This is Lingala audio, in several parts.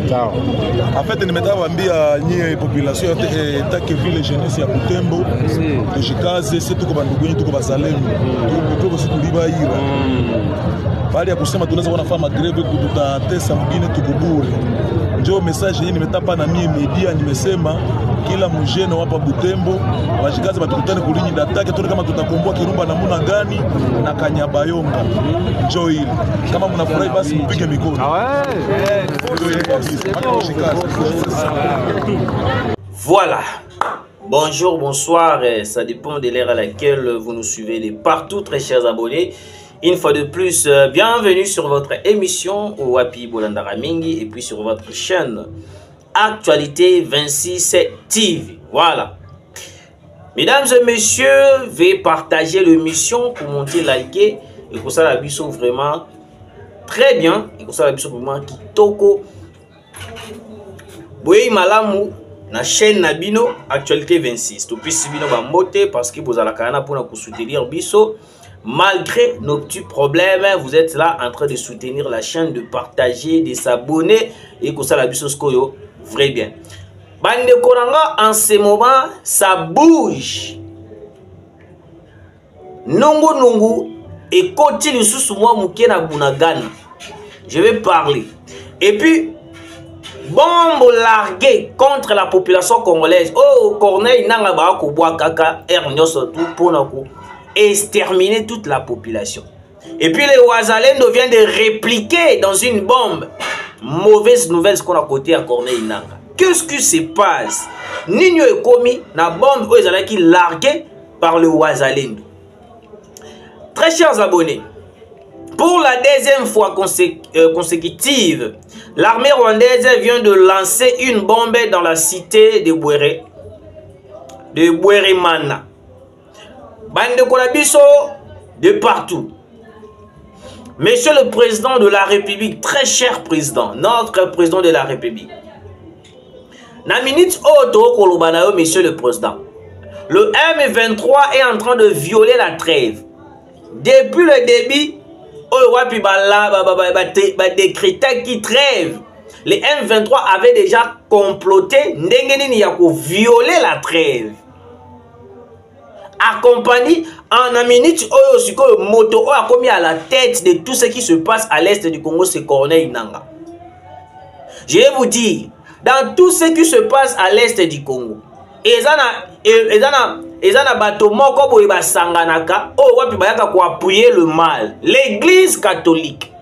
Ciao. En fait, nous mettons la population tant que ville jeunesse ya Butembo, de Chikaze, c'est tout comme Ndugu, tout comme Salem, tout comme Tulibaira. Baada ya kusema tunaweza kuona fama greve tutatesa mwingine tukubure. Ndio message hii nimetapa na mimi media nimesema kila mjene hapa Butembo washikaze batukutane kulinyi datake tuone kama tutakomboa Kirumba namuna gani na Kanyabayonga. Njoo hili. Kama mnafurahi basi mpige mikono. Voilà. Bonjour, bonsoir, ça dépend de l'heure à laquelle vous nous suivez de partout, très chers abonnés. Une fois de plus, bienvenue sur votre émission Wapi Bolandara Mingi et puis sur votre chaîne Actualité 26 TV. Voilà. Mesdames et messieurs, veuillez partager l'émission, commenter, liker et pour ça la biso vraiment très bien et pour ça la biso vraiment kitoko. Boye malamu na chaîne Nabino Actualité 26. Tout puis si bino ba moté parce que vous avez la canne pour nous soutenir biso. Malgré nos petits problèmes, vous êtes là en train de soutenir la chaîne, de partager, de s'abonner et que ça la biso skoyo vrai bien. Bande Koranga en ce moment, ça bouge. Nongo nongo et continue sous moi mukena bunagana. Je vais parler. Et puis bombe larguée contre la population congolaise. Oh Corneille nanga ba ko boa kaka ernyoso tout pour nako exterminer toute la population. Et puis les Ouazalendo viennent de répliquer dans une bombe. Mauvaise nouvelle ce qu'on a côté à Corneille Nanga. Qu'est-ce qui se passe? Nino est commis na bombe qui larguée par le Ouazalendo. Très chers abonnés, pour la deuxième fois consécutive, l'armée rwandaise vient de lancer une bombe dans la cité de Bweremana. Bande Kolabiso de partout. Monsieur le président de la République, très cher président, notre président de la République. Na minute auto kolobanayo, monsieur le président. Le M23 est en train de violer la trêve. Depuis le début, décrété qui trêve. Les M23 avaient déjà comploté violer la trêve. Accompagné en un minute, moto a commis à la tête de tout ce qui se passe à l'est du Congo, c'est Corneille Nanga. Je vais vous dire, dans tout ce qui se passe à l'est du Congo, appuyer le mal. L'église catholique.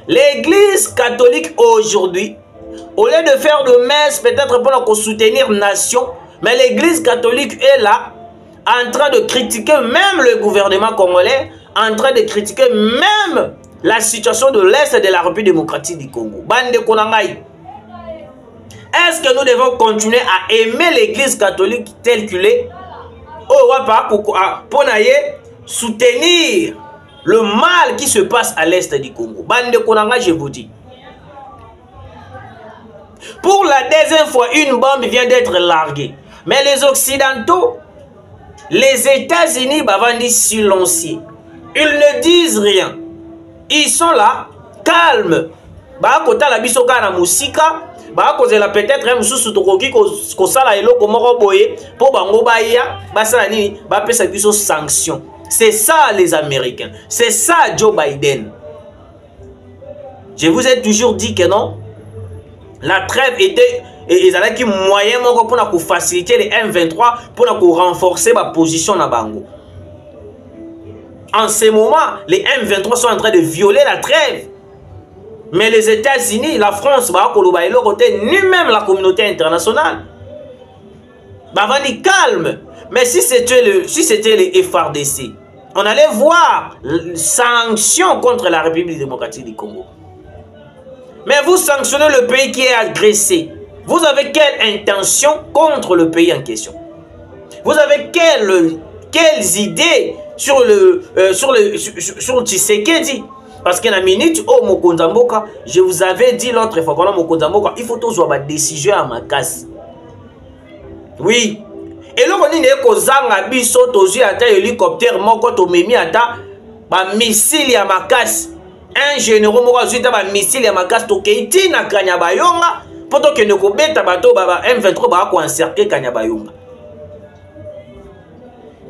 L'église catholique aujourd'hui, au lieu de faire de messe, peut-être pour soutenir nation, mais l'église catholique est là, en train de critiquer même le gouvernement congolais, en train de critiquer même la situation de l'Est de la République démocratique du Congo. Bande Konangai. Est-ce que nous devons continuer à aimer l'église catholique telle qu'elle est? Pour soutenir le mal qui se passe à l'Est du Congo. Bande Konangai, je vous dis. Pour la deuxième fois, une bombe vient d'être larguée. Mais les Occidentaux, les États-Unis, bavandi silencieux. Ils ne disent rien. Ils sont là, calmes. Bakota la bisoka na musika, bakozela peut-être un mususu tokoki ko sala eloko moko boye po bango baya, basala nini, ba pesa biso sanction. C'est ça les Américains. C'est ça Joe Biden. Je vous ai toujours dit que non. La trêve était et ils avaient qui moyen pour faciliter les M23 pour renforcer ma position na bango. En ce moment, les M23 sont en train de violer la trêve. Mais les États-Unis, la France, ni même la communauté internationale. Bavani calme. Mais si c'était les FARDC, on allait voir sanctions contre la République démocratique du Congo. Mais vous sanctionnez le pays qui est agressé. Vous avez quelle intention contre le pays en question? Vous avez quelles idées sur le Tshisekedi? Parce qu'à la minute, oh Mokonzamboka, je vous avais dit l'autre fois, Mokonzamboka, il faut toujours avoir des décisions à ma casse. Oui. Et là, on dit que Zanga biso tozu ata hélicoptère moko to memi ata ba missile à ma casse. un général moko azwita ba missile ya makasi tokei na Kanyabayonga po tokende kobeta bato ba M23 ba ko encercler Kanyabayonga.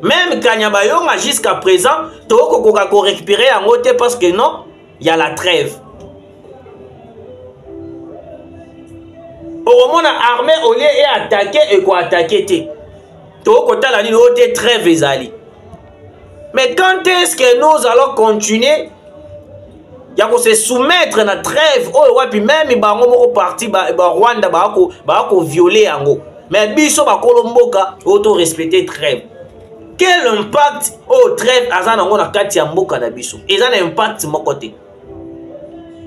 Même Kanyabayonga jusqu'à présent tokokoka ko récupérer yango te parce que non, il y a la trêve. Au moins armée au lieu et attaquer et quoi attaquer te. Tokotala ni ote trêve ezali. Mais quand est-ce que nous allons continuer ya ko se soumettre na trêve oh wapi même bango moko parti ba Rwanda ba ko violer yango. Mais biso ba kolomboka auto respecter trêve. Quel impact au trêve azana ngo na kati ya mboka na biso? Ezana impact moko te.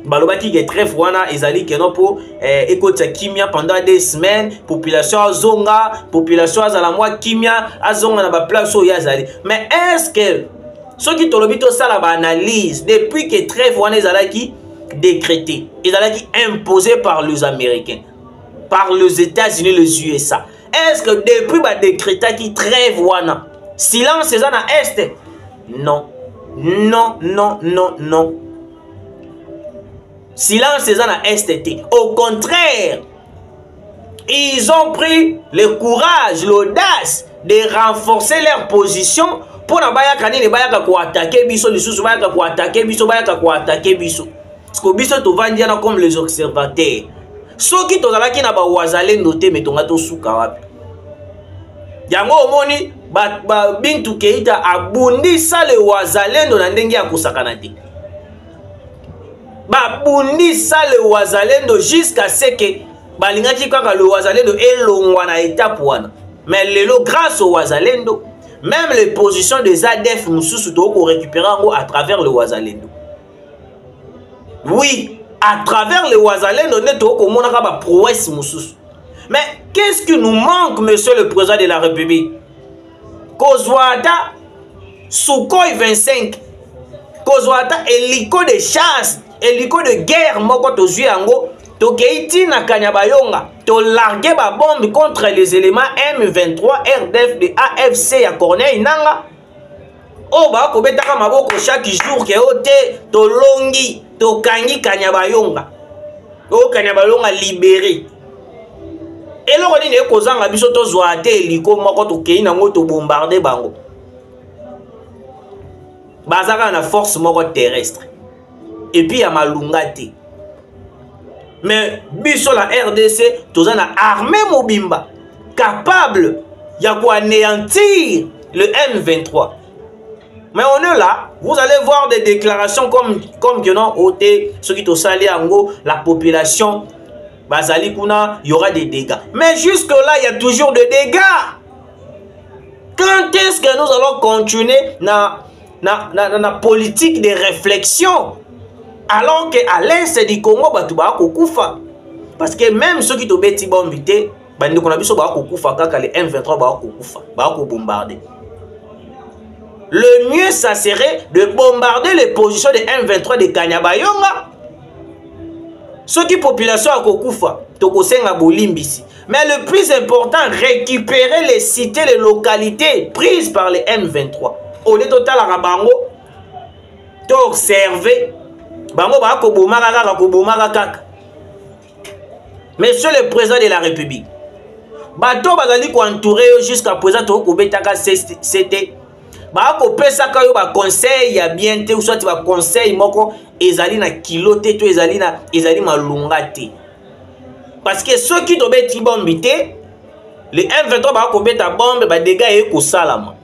Balobaki que trêve wana ezali que non pour ekota kimia pendant des semaines, population azonga, population azala mwa kimia azonga na ba place o yazali. Mais est-ce que ceux qui tolobi to sala ba analyse depuis que trêve wana ezalaki décrété, ezalaki imposé par les Américains, par les États-Unis, les USA. Est-ce que depuis ba décréta qui trêve wana silence ezana est? Non. Non, non, non, non. Silence ezana STT. Au contraire, ils ont pris le courage, l'audace de renforcer leur position pour na bayaka nini bayaka ko attaquer biso lisusu bayaka ko attaquer biso bayaka ko attaquer biso. Parce que biso to vandiana comme les observateurs. Soki tozalaki na ba wazalendo te metonga to suka wapi. Yango omoni ba Bintu Keita abundisa le wazalendo na ndenge ya kusakana te. Babundisa le wazalendo jusqu'à ce que balingaki kaka le wazalendo elongwa na étape wana. Mais lelo grâce au wazalendo, même les positions des ADF mususu toko récupérer ngo à travers le wazalendo. Oui, à travers le wazalendo ne toko mona ka ba prouesse mususu. Mais qu'est-ce qui nous manque, monsieur le président de la République? Kozwata Sukhoi 25, Kozwata hélico de chasse, hélico de guerre moko tozwi yango tokeiti na Kanyabayonga to larguer ba bombe contre les éléments M23 RDF de AFC ya Corneille Nanga. O ba ko betaka maboko chaque jour ke ote to longi to kangi Kanyabayonga. O Kanyabayonga libéré. Eloko nini ekozanga biso tozwa te hélico moko tokei nango to bombarder bango. Bazaka na force moko terrestre. Et puis ya malunga te. Mais biso la RDC toza na armée mobimba capable ya ko anéantir le M23. Mais on est là, vous allez voir des déclarations comme que non oté ceux qui to sali ango la population bazali kuna il y aura des dégâts. Mais jusque là il y a toujours des dégâts. Quand est-ce que nous allons continuer na politique de réflexion? Alors qu'à l'est du Congo, parce que même ceux qui ont été bombardés, les M23 vont bombarder. Le mieux, ça serait de bombarder les positions des M23 de Kanyabayonga. Ceux qui population à Kokufa, Tokosenga Bolimbisi. Mais le plus important, récupérer les cités, les localités prises par les M23. Au lieu total à Rabango, d'observer. Monsieur le président de la République, bato bazali ko entourer jusqu'à présent to ko betaka c'était ba ko pesa ka yo ba conseil ya bien te ou soit ba conseil moko ezali na kilote to ezali malunga te. Parce que ceux qui to beti bombe te les M23 ba ko beta bombe ba dégâts e ko salama.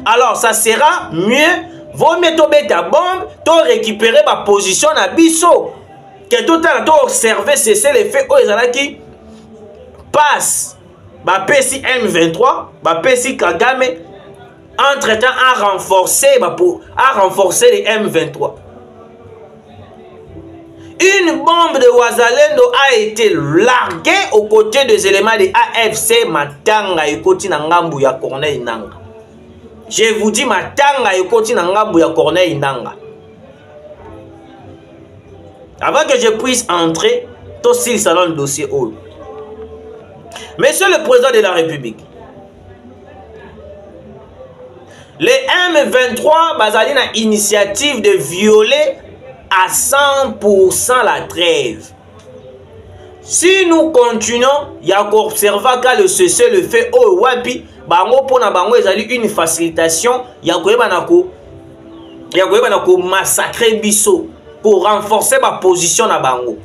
Alors ça sera mieux vous mettez ta bombe, tu récupérer ma position à biso. Que tout à l'heure observer cesser les faits qui passe. Ba PC M23, ba PC Kagame, entre-temps à renforcer les M23. Une bombe de Wazalendo a été larguée aux côtés des éléments de AFC Matanga et côté Nangambu ya Corneille Nanga. Je vous dis Matanga et côté Nangambu ya Corneille Nanga. Avant que je puisse entrer, tout s'il salon le dossier haut. Monsieur le président de la République, Les M23 bazali na initiative de violer à 100% la trêve. Si nous continuons, il y a qu'observer qu'à le cesser le fait oh wapi bango pona bango ezali une facilitation ya koyeba na ko massacrer biso pour renforcer ma position na bango.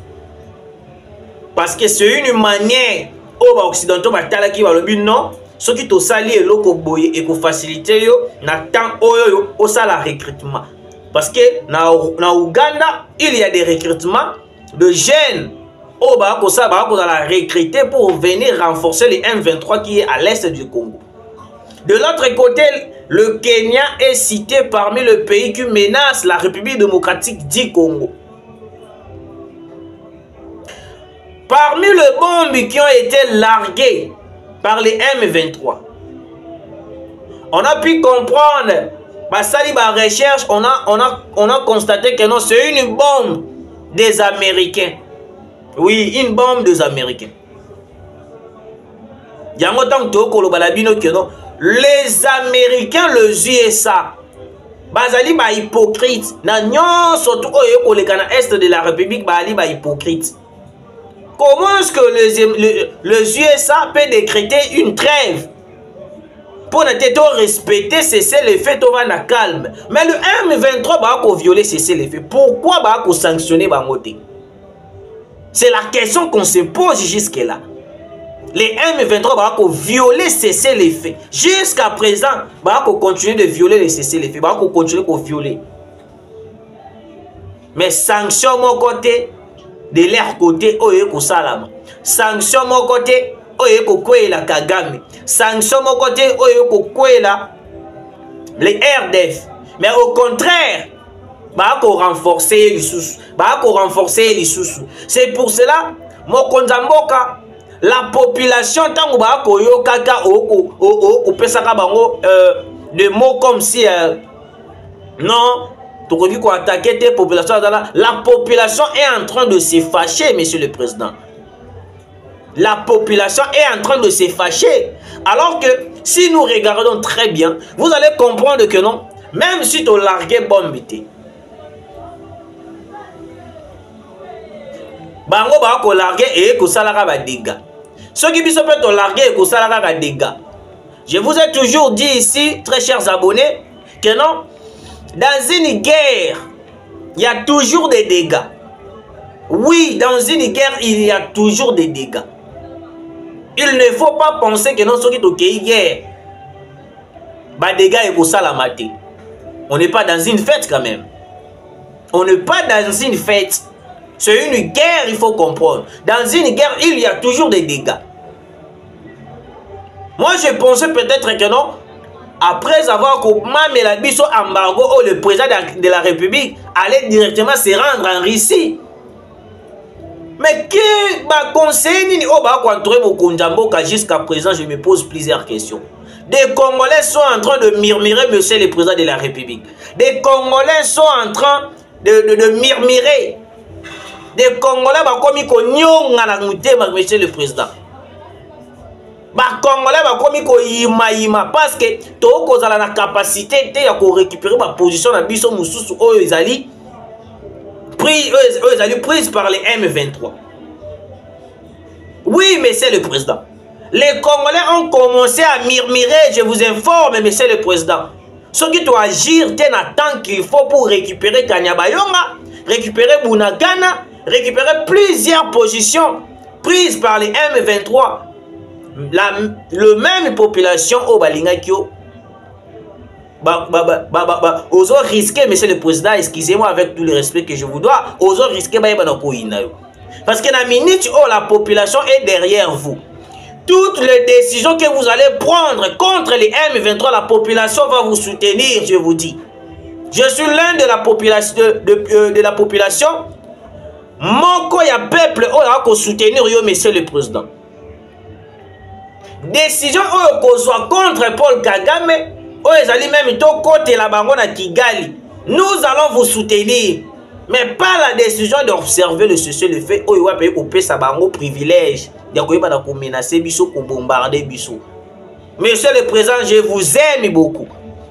Parce que c'est une manière au ba occidentaux batala ki balobi non, ce qui to sali eloko boye et ko faciliter yo na temps oyo au sala recrutement. Parce que na Ouganda, il y a des recrutements de jeunes au ba ko ça ba ko la recruter pour venir renforcer les M23 qui est à l'est du Congo. De l'autre côté, le Kenya est cité parmi les pays qui menacent la République démocratique du Congo. Parmi les bombes qui ont été larguées par les M23, on a pu comprendre, par la recherche, on a constaté que non, c'est une bombe des Américains. Oui, une bombe des Américains. Les Américains, les USA, bazali ba hypocrite. Na nyon surtout au est de la République bali ba hypocrite. Comment est-ce que les USA peut décréter une trêve pour ne pas respecter cesser les faits au vent calme? Mais le M23 va violer cesser les faits. Pourquoi va sanctionner Bangote? C'est la question qu'on se pose jusque-là. Les M23 vont violer cesser les faits. Jusqu'à présent, vont continuer de violer les cesser les faits. Vont continuer de violer. Mais sanction mon côté, de leur côté, oyeko salama. Sanction mon côté, oyeko kwela Kagame. Sanction mon côté, oyeko kwela les RDF. Mais au contraire, bako renforcer les sous. Bako renforcer les sous. C'est pour cela, mon konzamboka, la population tango bako yo kaka o pesaka bango des mots comme si non. La population est en train de se fâcher, monsieur le président. La population est en train de se fâcher. Alors que si nous regardons très bien, vous allez comprendre que non, même si tu as largué bombe, bango ba ko largué et ko salara ba dégâts. Ceux qui biso peut largué et ko salara ba dégâts. Je vous ai toujours dit ici, très chers abonnés, que non, dans une guerre, il y a toujours des dégâts. Oui, dans une guerre, il y a toujours des dégâts. Il ne faut pas penser que non, ceux qui ont une guerre, bah dégâts et pour ça la mater. On n'est pas dans une fête quand même. On n'est pas dans une fête. C'est une guerre, il faut comprendre. Dans une guerre, il y a toujours des dégâts. Moi, je pensais peut-être que non. Après avoir commandé la biso embargo, le président de la République allait directement se rendre en Russie. Mais qui va conseiller jusqu'à présent, je me pose plusieurs questions. Des Congolais sont en train de murmurer, monsieur le président de la République. Des Congolais sont en train de murmurer. Des Congolais monsieur le président. Congolais parce que tu as la capacité de récupérer ma position dans biso mususu oyo ezali prise par les M23. Oui, monsieur le président. Les Congolais ont commencé à murmurer, je vous informe, monsieur le président. Ceux qui doivent agir tant qu'il faut pour récupérer Kanyabayonga, récupérer Bunagana, récupérer plusieurs positions prises par les M23. Le même population au Balingakio oso risquer, monsieur le président, excusez-moi avec tout le respect que je vous dois, oso risquer parce que la minute où la population est derrière vous, toutes les décisions que vous allez prendre contre les M23, la population va vous soutenir, je vous dis. Je suis l'un de la population de la population. Moko ya peuple o soutenir yo, monsieur le président. Décision qu'on soit contre Paul Kagame, même côté la bango na Kigali, nous allons vous soutenir, mais pas la décision d'observer le cessez le fait où payer couper sa bango privilège de menacer biso, pour bombarder biso. Monsieur le président, je vous aime beaucoup.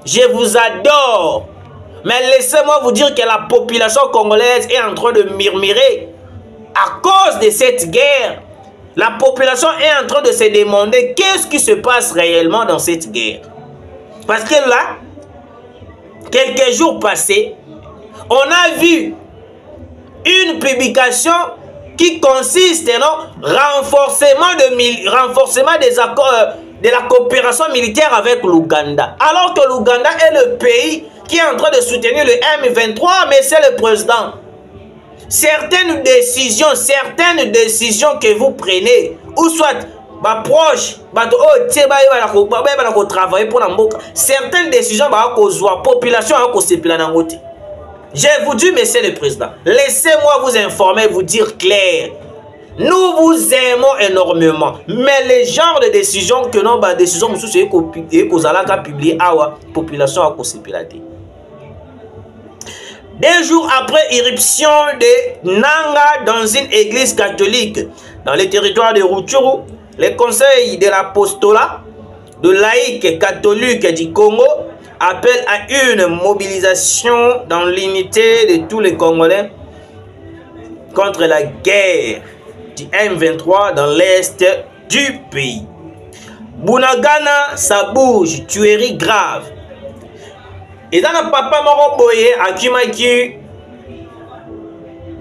je vous adore. Mais laissez-moi vous dire que la population congolaise est en train de murmurer à cause de cette guerre. La population est en train de se demander qu'est-ce qui se passe réellement dans cette guerre. Parce que là, quelques jours passés, on a vu une publication qui consiste dans renforcement des accords de la coopération militaire avec l'Ouganda. Alors que l'Ouganda est le pays qui est en train de soutenir le M23, mais c'est le président. Certaines décisions que vous prenez, ou soit proche, travailler pour la mboka, certaines décisions la population je vous dis, monsieur le président, laissez-moi vous informer, vous dire clair. Nous vous aimons énormément, mais les genres de décisions que nous avons décisions publiées à la population a considéré. 2 jours après l'irruption de Nanga dans une église catholique dans le territoire de Rutshuru, le conseil de l'apostolat de laïcs catholiques du Congo appelle à une mobilisation dans l'unité de tous les Congolais contre la guerre du M23 dans l'est du pays. Bunagana, ça bouge, tuerie grave. Et dans le papa Moroboye, à Kimaki,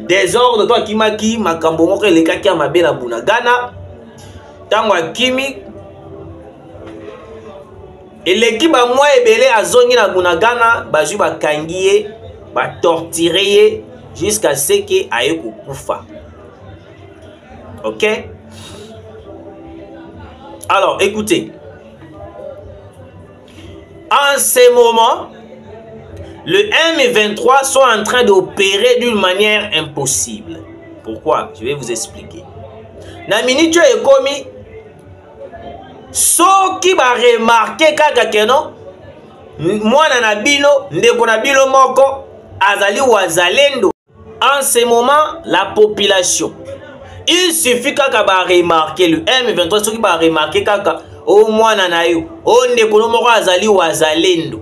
désordre, toi Kimaki, Makambo Moko, les kaki à Mabela Bunagana, Tango Kimi, et l'équipe à moi, Ebele, à Zongi na Bunagana, Baju ba kangiye, ba torturer, jusqu'à ce qu'il aille Koufa. Ok? Alors, écoutez. En ce moment, le M23 sont en train d'opérer d'une manière impossible. Pourquoi? Je vais vous expliquer. Na minute ekomi, so qui va remarquer kaka keno, mwana na bino, ndeko na bino moko, azali wazalendo. En ce moment, la population, il suffit kaka ba remarquer le M23, so qui va remarquer kaka, o mwana na yo, o ndeko no moko azali wazalendo.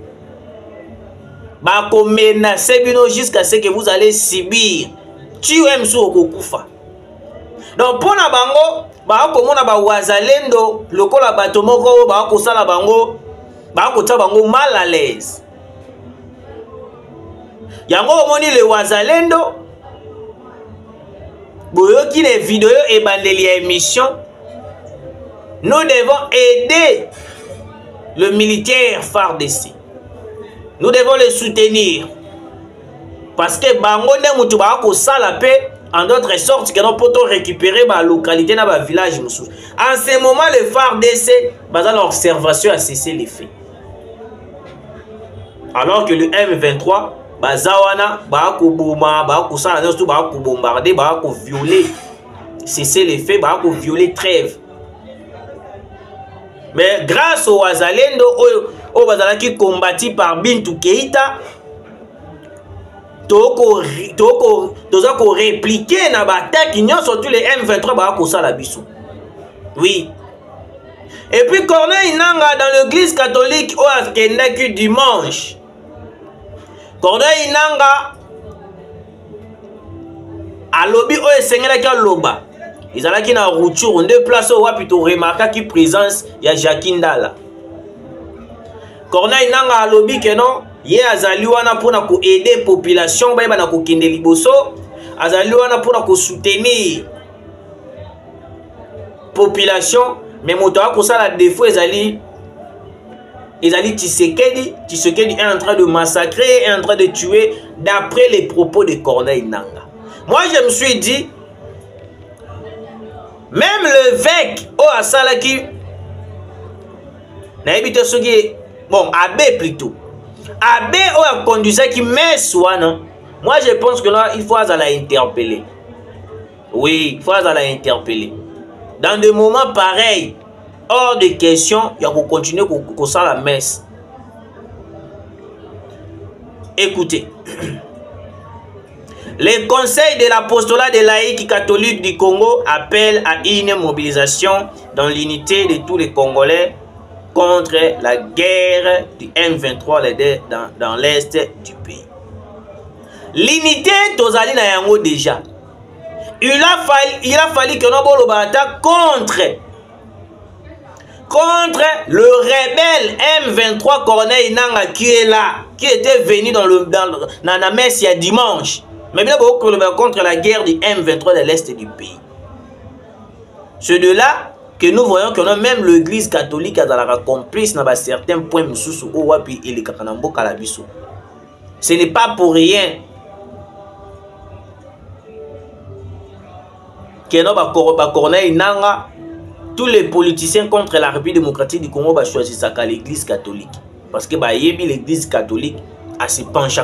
Bako menacer bino jusqu'à ce que vous allez subir. Tu aimes sous okufa. Donc pour na bango, bako mona ba wazalendo, lokola bato moko bako sala bango, bako ta bango mal à l'aise. Yango omoni le wazalendo, boyoki les vidéos et bandeli émission. Nous devons aider le militaire FARDC. Nous devons le soutenir. Parce que bango ne mutu ba ko sala paix en d'autres sortes que nous pouvons récupérer la localité dans le village. En ce moment, le FARDC, l'observation a cessé les faits. Alors que le M23, Bazawana, Bako Bouma, Bako Sala, Bako bombarder, Bako violer, cesser les faits, Bako violer trêve. Mais grâce au Wazalendo, au Bazala qui combattu par Bintou Keïta, toko répliquer na bataille qui surtout les M23 ba ko sala biso. Oui. Et puis Corneille Nanga dans l'église catholique au Akendaki dimanche. Corneille Nanga a lobby au Seigneur qui a loba. Ils allaient qui na Rutshuru deux places au wapito remarquer qui présence ya Jacques Ndala. Corneille Nanga a lobby que non ye azali wana pona ko aider population ba na ko kende liboso azali wana pona ko soutenir population mais moto a ko sala défaut ezali Tshisekedi est en train de massacrer, est en train de tuer d'après les propos de Corneille Nanga. Moi je me suis dit même l'évêque au asalaki na ebite soki bon abbé plutôt Abbé a conduit ça qui met soit moi je pense que là il faut l'interpeller. Oui, il faut l'interpeller. Dans des moments pareils, hors de question, il y a qu'on continuer qu'on sent la messe. Écoutez. Le conseil de l'apostolat des laïcs catholiques du Congo appelle à une mobilisation dans l'unité de tous les Congolais contre la guerre du M23 dans l'est du pays. L'unité tozali na yango déjà. Il a fallu que nous battons contre le rebelle M23 Corneille Nangaa qui est là, qui était venu dans la messe il y a dimanche. Mais bien contre la guerre du M23 de l'est du pays. C'est de là que nous voyons que même l'église catholique a la complice dans certains points mususu au wapi et les kakanambo kalabiso. Ce n'est pas pour rien que nous Corneille Nangaa, tous les politiciens contre la République démocratique du Congo va choisir ça l'église catholique. Parce que l'église catholique a se penché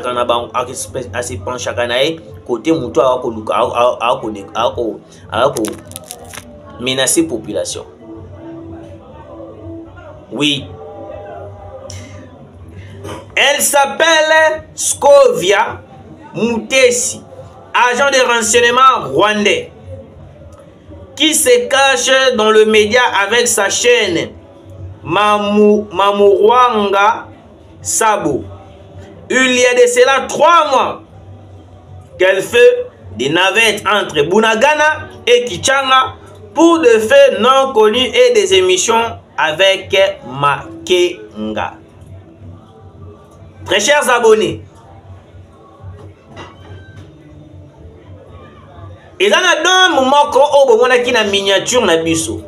côté moutou à menacer la population. Oui. Elle s'appelle Scovia Mutesi, agent de renseignement rwandais, qui se cache dans le média avec sa chaîne Mamurwanga Sabo. Il y a de cela 3 mois qu'elle fait des navettes entre Bunagana et Kichanga pour des faits non connus et des émissions avec Makenga. Très chers abonnés, et dans la dame moko obo mona ki na miniature na biso.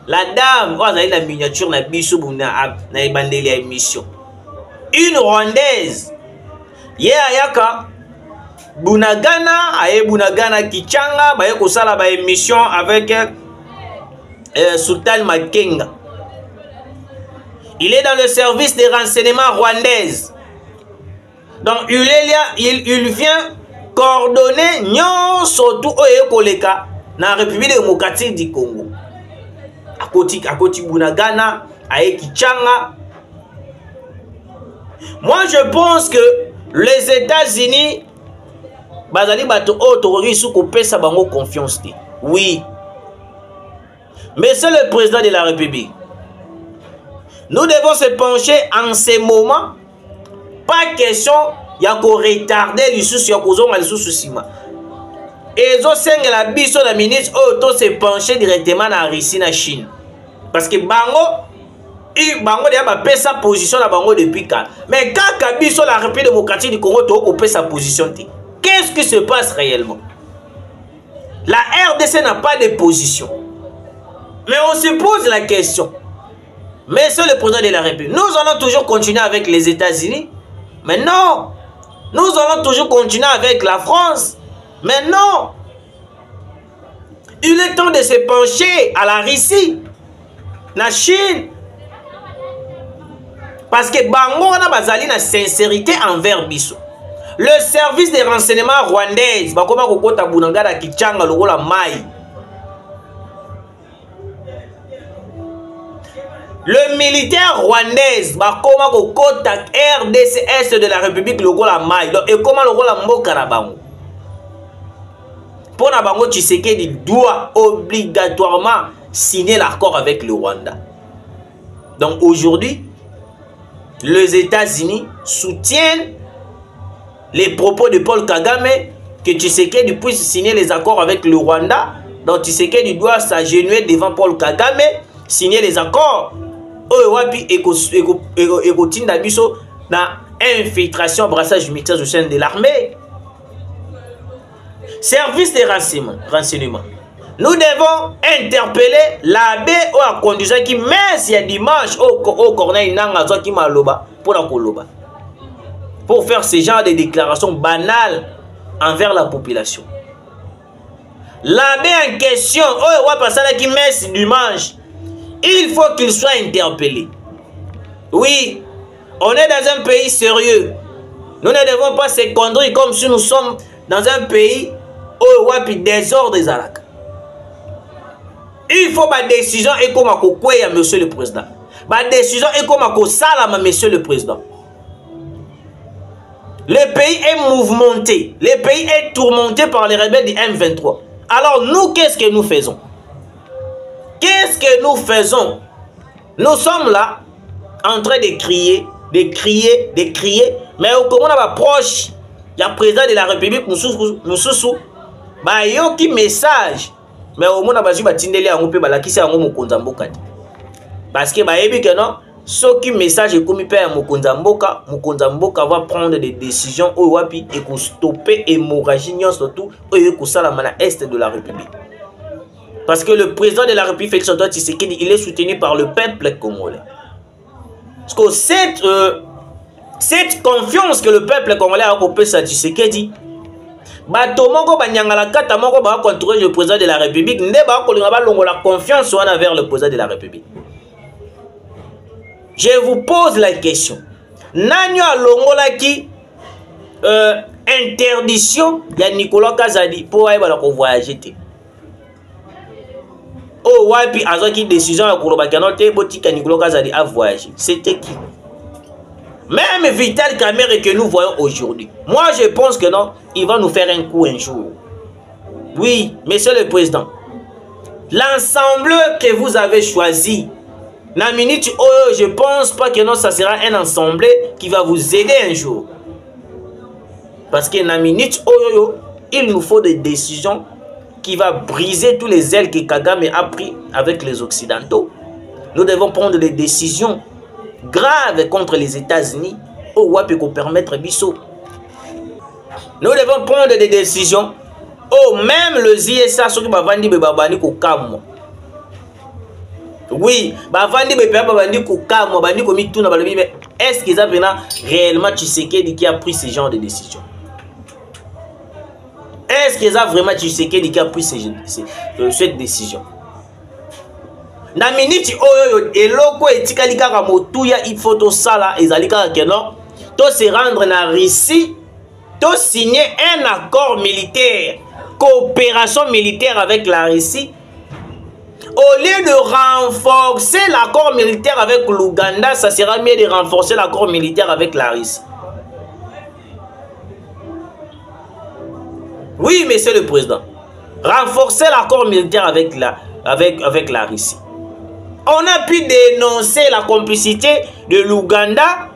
La dame oza na miniature na biso na ibandeli émission. Une rwandaise. Ye ayaka Bunagana, aye Bunagana Kichanga, baye kosala ba émission avec Sultan Makenga. Il est dans le service des renseignements rwandaises. Donc il vient coordonner nyon surtout oye koleka na République démocratique du Congo. Akoti Bunagana, aye Kichanga. Moi je pense que les États-Unis bazali bato autorité sous kopesa bango confiance. Oui. Mais c'est le président de la République. Nous devons se pencher en ces moments. Pas question il y a qu'on retarder les sous il y a qu'on zonga les sous sima. Et zo senga la biso la ministre auto se pencher directement na Russie na Chine. Parce que bango déjà ba pesa position na bango depuis quand. Mais quand kabiso la République démocratique du Congo to ko sa position. Qu'est-ce qui se passe réellement? La RDC n'a pas de position. Mais on se pose la question. Mais c'est le président de la République. Nous allons toujours continuer avec les États-Unis. Mais non. Nous allons toujours continuer avec la France. Mais non. Il est temps de se pencher à la Russie, la Chine. Parce que bango na bazali na sincérité envers biso. Le service des renseignements rwandais, bakoma kokota Bunagana Kichanga lokola mai. Le militaire rwandais, bakoma kokota RDCS de la République lokola mai. Donc et comment lokola mboka na bango. Pour na bango Tshisekedi doit obligatoirement signer l'accord avec le Rwanda. Donc aujourd'hui, les États-Unis soutiennent les propos de Paul Kagame que Tshisekedi puisse signer les accords avec le Rwanda. Donc Tshisekedi doit s'agenouiller devant Paul Kagame, signer les accords. Owapi ekotinda biso na infiltration, brassage militaire au sein de l'armée. Service des renseignements. Nous devons interpeller l'abbé ou à conduire qui messe il dimanche au Corneille Nangaa qui maloba pour la koloba. Pour faire ce genre de déclarations banales envers la population. L'abbé en question, qui messe dimanche, il faut qu'il soit interpellé. Oui, on est dans un pays sérieux. Nous ne devons pas se conduire comme si nous sommes dans un pays où il y a des désordres des alaka. Il faut ma décision et comme à monsieur le président. Ma décision est comme à salama monsieur le président. Le pays est mouvementé. Le pays est tourmenté par les rebelles du M23. Alors nous, qu'est-ce que nous faisons? Qu'est-ce que nous faisons? Nous sommes là en train de crier, mais au comment on va proche, il y a président de la République, Moussoussou, bah yo qui message, mais au moins on va juste tindeli en peu bala qui c'est en mokonza mboka. Parce que bah ebi que non, ce qui message est comme père mokonza mboka va prendre des décisions au wapi et pour stopper hémorragie surtout et pour ça la mana est de la République. Parce que le président de la République Félix Antoine Tshisekedi, il est soutenu par le peuple congolais. Parce que cette confiance que le peuple congolais a au peuple Tshisekedi, bato moko banyangala kata moko ba contrôler le président de la République, nde ba kolinga ba longo la confiance envers le président de la République. Je vous pose la question. Nanyo alongola ki interdiction ya Nicolas Kazadi pour aller ko voyager te. Oh ouais, puis à qui décision à Kourobakano te botika Nicolas Kazadi a voyagé. C'était qui? Même Vital Kamerhe que nous voyons aujourd'hui. Moi je pense que non, il va nous faire un coup un jour. Oui, monsieur le président. L'ensemble que vous avez choisi, la minute, oh, je pense pas que non, ça sera un ensemble qui va vous aider un jour. Parce que la minute, oh, il nous faut des décisions qui va briser tous les ailes que Kagame a pris avec les Occidentaux. Nous devons prendre des décisions graves contre les États-Unis au WAP pour permettre Bissot. Nous devons prendre des décisions. Oh, même le ZSA, ce qui va vendre des babani au Kamo. Oui, bavandi babani au Kamo, bani komi tout na balobi, mais est-ce qu'ils ont réellement Tshisekedi qui a pris ce genre de décision? Est-ce qu'ils ont vraiment Tshisekedi qui a pris cette décision? Na minute oyo eloko etikali kaka motuya il faut to sala ezali kaka que non to se rendre na Russie to signer un accord militaire, coopération militaire avec la Russie. Au lieu de renforcer l'accord militaire avec l'Ouganda, ça sera mieux de renforcer l'accord militaire avec la Russie. Oui, monsieur le président. Renforcer l'accord militaire avec la Russie. On a pu dénoncer la complicité de l'Ouganda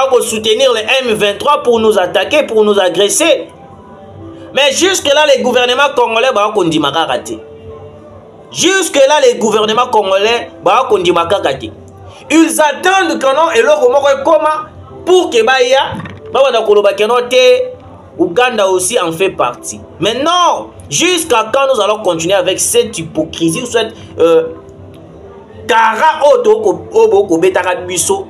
pour soutenir les M23 pour nous attaquer, pour nous agresser. Mais jusque-là, les gouvernements congolais ont raté. Jusque-là, les gouvernements congolais ont raté. Ils attendent que non, et le comment pour que Ouganda aussi en fait partie. Mais non, jusqu'à quand nous allons continuer avec cette hypocrisie ou cette kara oto betara biso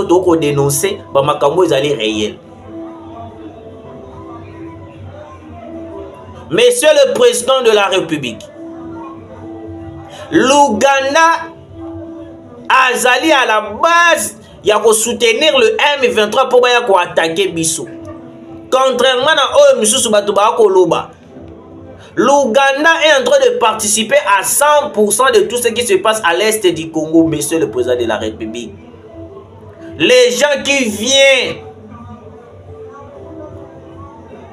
toko dénoncer ba makambo ezali réel. Monsieur le président de la République, l'Ouganda azali à la base il y a soutenir le M23 pour attaquer Bissau. Contrairement à l'Ouganda est en train de participer à 100% de tout ce qui se passe à l'est du Congo, monsieur le président de la République. Les gens qui viennent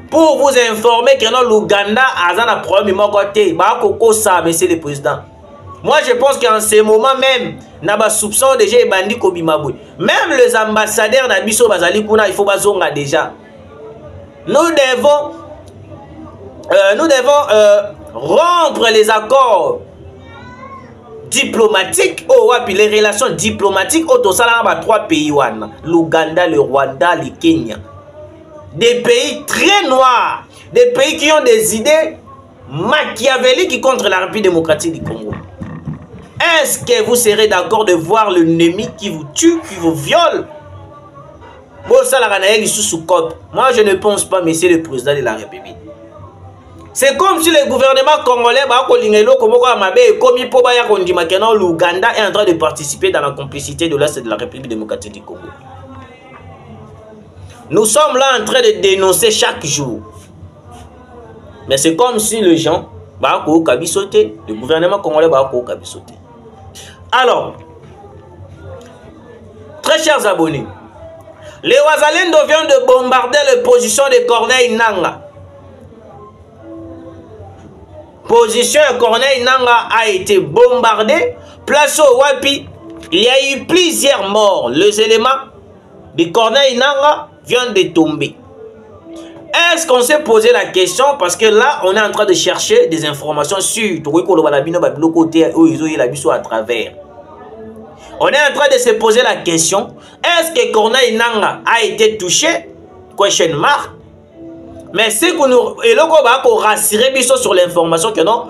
pour vous informer que l'Ouganda a un problème, monsieur le président. Moi, je pense qu'en ce moment même, naba soupçon déjà bandi kobimabou. Même les ambassadeurs nabiso bazali kuna il faut bazonga déjà. Nous devons rompre les accords diplomatiques puis les relations diplomatiques au tosalama trois pays l'Ouganda, le Rwanda, le Kenya. Des pays très noirs, des pays qui ont des idées machiavéliques contre la République démocratique du Congo. Est-ce que vous serez d'accord de voir l'ennemi qui vous tue, qui vous viole? Moi, je ne pense pas, monsieur le président de la République. C'est comme si le gouvernement congolais l'Ouganda est en train de participer dans la complicité de l'Est de la République démocratique du Congo. Nous sommes là en train de dénoncer chaque jour. Mais c'est comme si les gens, le gouvernement congolais va sauter. Alors, très chers abonnés, les Wazalendo viennent de bombarder les positions de Corneille Nangaa. position de Corneille Nangaa a été bombardée. Place au Wapi, il y a eu plusieurs morts. Les éléments de Corneille Nangaa viennent de tomber. Est-ce qu'on s'est posé la question? Parce que là, on est en train de chercher des informations sur à travers. On est en train de se poser la question. Est-ce que Corneille Nangaa a été touché? Question mark. Mais c'est qu'on nous rassurer sur l'information que non.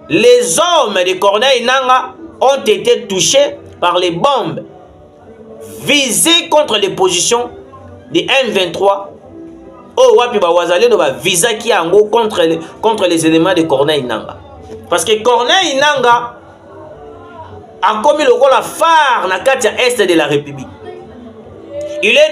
Les hommes de Corneille Nangaa ont été touchés par les bombes visées contre les positions de M23. Oh, wapi ba wazale no ba visa qui a contre les éléments de Corneille Nangaa. Parce que Corneille Nangaa a commis le rôle phare dans la carte est de la République. Il est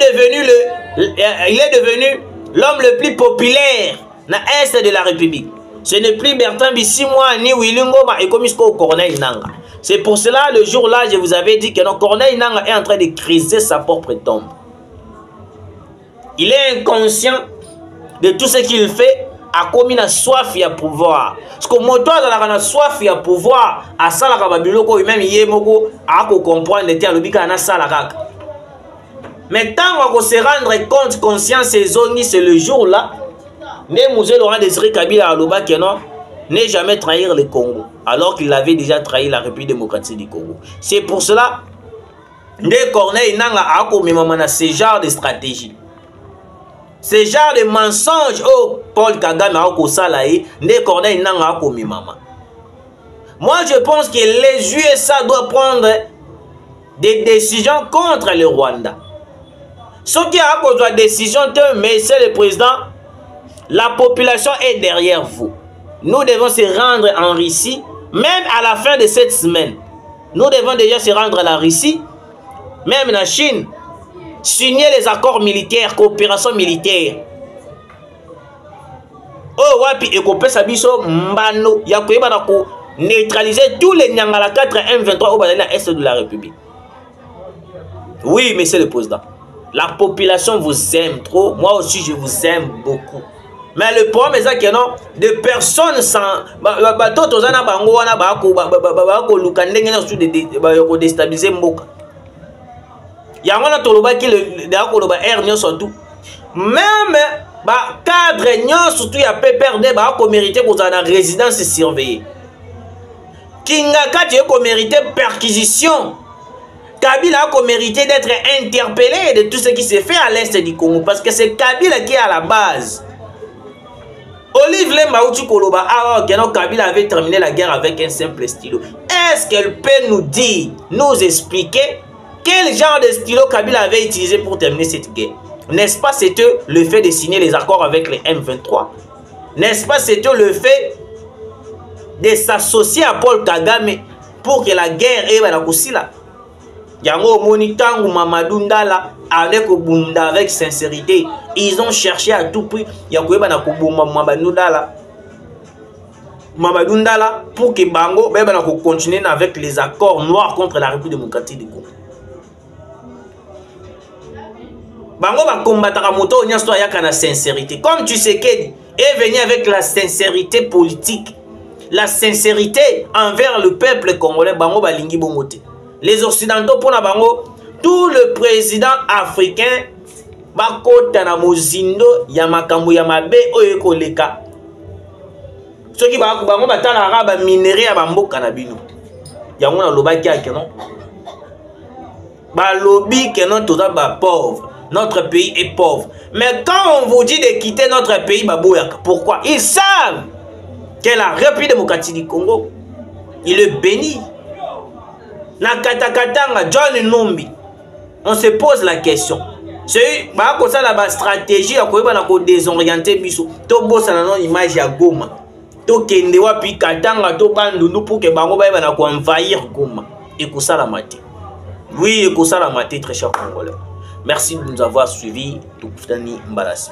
devenu l'homme le plus populaire dans l'est de la République. Ce n'est plus Bertrand Bisimwa ni Willy Ngoma et comme Corneille Nangaa. C'est pour cela, le jour-là, je vous avais dit que non, Corneille Nangaa est en train de criser sa propre tombe. Il est inconscient de tout ce qu'il fait, a commis la soif et à pouvoir. Parce que moto a la soif et à pouvoir, à ça la kababiloko, même yemoko, à comprendre les terres, le bika na ça la kaka. Mais tant qu'on se rendre compte, conscience, c'est le jour-là, ne Mouzé Laurent Désiré Kabila Aloba Kenon n'est jamais trahir le Congo, alors qu'il avait déjà trahi la République démocratique du Congo. C'est pour cela que Corneille Nangaa a commis ce genre de stratégie. Ce genre de mensonge, oh, Paul Kagame a commis ne Corneille Nangaa a commis maman. Moi, je pense que les USA doivent prendre des décisions contre le Rwanda. Ce qui a causé la décision, monsieur le président, la population est derrière vous. Nous devons se rendre en Russie, même à la fin de cette semaine. Nous devons déjà se rendre à la Russie, même en Chine, signer les accords militaires, coopération militaire. Oh, wapi, et qu'on peut s'abisso, mbano, yakoyeba ko neutraliser tous les Nyangala 4 M23 au Badana Est de la République. Oui, monsieur le président. La population vous aime trop. Moi aussi, je vous aime beaucoup. Mais le problème est que non, des personnes sans déstabiliser Mboka. Même cadre surtout il y a perdre mérité pour une résidence surveillée. Kingaka tu as mérité perquisition. Kabila a mérité d'être interpellé de tout ce qui s'est fait à l'est du Congo. Parce que c'est Kabila qui est à la base. Olive Lemba Outi Koloba, Kabila avait terminé la guerre avec un simple stylo. Est-ce qu'elle peut nous dire, nous expliquer quel genre de stylo Kabila avait utilisé pour terminer cette guerre? N'est-ce pas c'était le fait de signer les accords avec les M23? N'est-ce pas c'était le fait de s'associer à Paul Kagame pour que la guerre ait la coussila? Yango Monitangu Mamadou Ndala avec Obunda avec sincérité, ils ont cherché à tout prix Yakoyeba na Kubuma Mamadou Ndala pour que Bango continue avec les accords noirs contre la République démocratique du Congo. Bango va combattre à moto nyasto yaka na sincérité. Comme tu sais qu'elle est venu avec la sincérité politique, la sincérité envers le peuple congolais. Bango ba lingi bongote. Les Occidentaux pour la bango, tout le président africain bakota na mozindo ya makambo ya mabe oyo koleka. Ceux qui bango batala araba minerai ya bamboka na bino. Yango na lobaki akenon. Ba lobby kenon toza ba pauvre. Notre pays est pauvre. Mais quand on vous dit de quitter notre pays, pourquoi? Ils savent que la République démocratique du Congo, il est béni. Na katakatanga John Numbi, on se pose la question. C'est la stratégie à désorienter biso. To bossa na non image ya Goma. To kende wapi katanga to bandundu pour que bango ba na ko envahir Goma. Et ko sala mate. Oui, et ko sala mate très cher Congolais. Merci de nous avoir suivis. Toukoutani Mbalassi.